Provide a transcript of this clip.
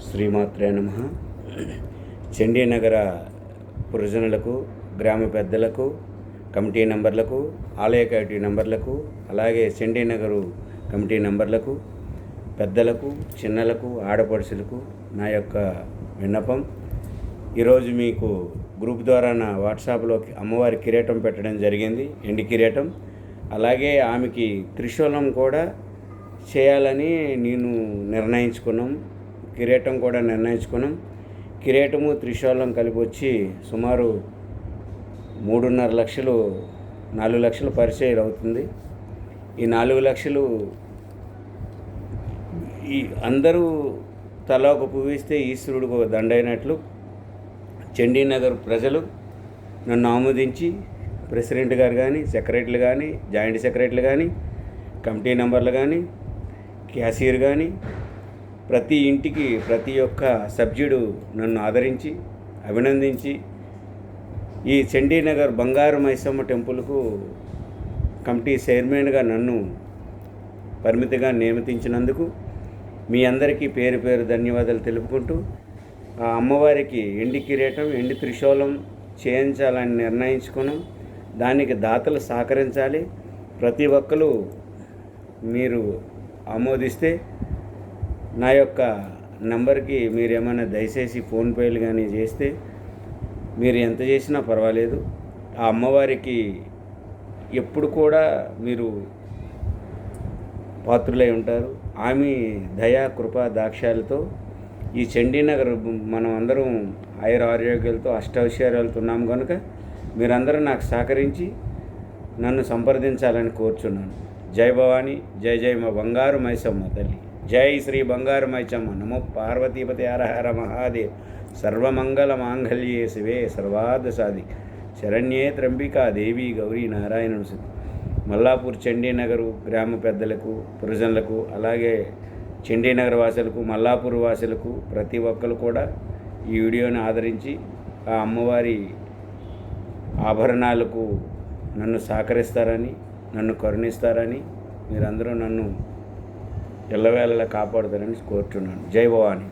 శ్రీమాత్రే నమః. చండీనగర పురజనులకు, గ్రామ పెద్దలకు, కమిటీ నంబర్లకు, ఆలయ కమిటీ నంబర్లకు, అలాగే చండీనగరు కమిటీ నంబర్లకు, పెద్దలకు, చిన్నలకు, ఆడపడుచులకు నా యొక్క విన్నపం. ఈరోజు మీకు గ్రూప్ ద్వారా నా వాట్సాప్లో అమ్మవారి కిరీటం పెట్టడం జరిగింది, ఎండి కిరీటం. అలాగే ఆమెకి త్రిశూలం కూడా చేయాలని నేను నిర్ణయించుకున్నాం. కిరీటం కూడా నిర్ణయించుకున్నాం. కిరీటము త్రిశూలం కలిపి వచ్చి సుమారు 3.5 లక్షలు, 4 లక్షల పరిచయం అవుతుంది. ఈ 4 లక్షలు ఈ అందరూ తలా ఒక పువ్వు ఇస్తే ఈశ్వరుడికి ఒక దండైనట్లు చండీనగర్ ప్రజలు నన్ను ఆమోదించి ప్రెసిడెంట్ గారు కానీ, సెక్రటరీలు కానీ, జాయింట్ సెక్రటరీలు కానీ, కమిటీ నంబర్లు కానీ, క్యాషియర్ కానీ, ప్రతి ఇంటికి ప్రతి ఒక్క సభ్యుడు నన్ను ఆదరించి అభినందించి ఈ చండీనగర్ బంగారు మైసమ్మ టెంపుల్కు కమిటీ చైర్మన్గా నన్ను పరిమితిగా నియమించినందుకు మీ అందరికీ పేరు పేరు ధన్యవాదాలు తెలుపుకుంటూ, ఆ అమ్మవారికి ఎండి కిరీటం, ఎండి త్రిశూలం చేయించాలని నిర్ణయించుకున్నాం. దానికి దాతలు సహకరించాలి. ప్రతి ఒక్కరు మీరు ఆమోదిస్తే నా యొక్క నంబర్కి మీరు ఏమైనా దయచేసి ఫోన్పేలు కానీ చేస్తే, మీరు ఎంత చేసినా పర్వాలేదు, ఆ అమ్మవారికి ఎప్పుడు కూడా మీరు పాత్రులై ఉంటారు. ఆమె దయా కృపా దాక్ష్యాలతో ఈ చండీనగర్ మనం అందరం ఆయురారోగ్యాలతో అష్టైశ్వర్యాలతో ఉన్నాం కనుక మీరందరూ నాకు సహకరించి నన్ను సంప్రదించాలని కోరుచున్నాను. జై భవానీ, జై జై మా బంగారు మైసమ్మ తల్లి. జై శ్రీ బంగారు మైసమ్మ. నమో పార్వతీపతి హర హర మహాదేవ్. సర్వమంగళ మాంగళ్యే శివే సర్వార్థ సాధి శరణ్యే త్రంబికా దేవి గౌరీ నారాయణ సుతి. మల్లాపూర్ చండీనగరు గ్రామ పెద్దలకు, పురజనులకు, అలాగే చండీనగర్ వాసులకు, మల్లాపూర్ వాసులకు ప్రతి ఒక్కరు కూడా ఈ వీడియోని ఆదరించి ఆ అమ్మవారి ఆభరణాలకు నన్ను సహకరిస్తారని, నన్ను కరుణిస్తారని, మీరందరూ నన్ను ఎల్లవేళలా కాపాడుతారని కోరుతున్నాను. జై భవాని.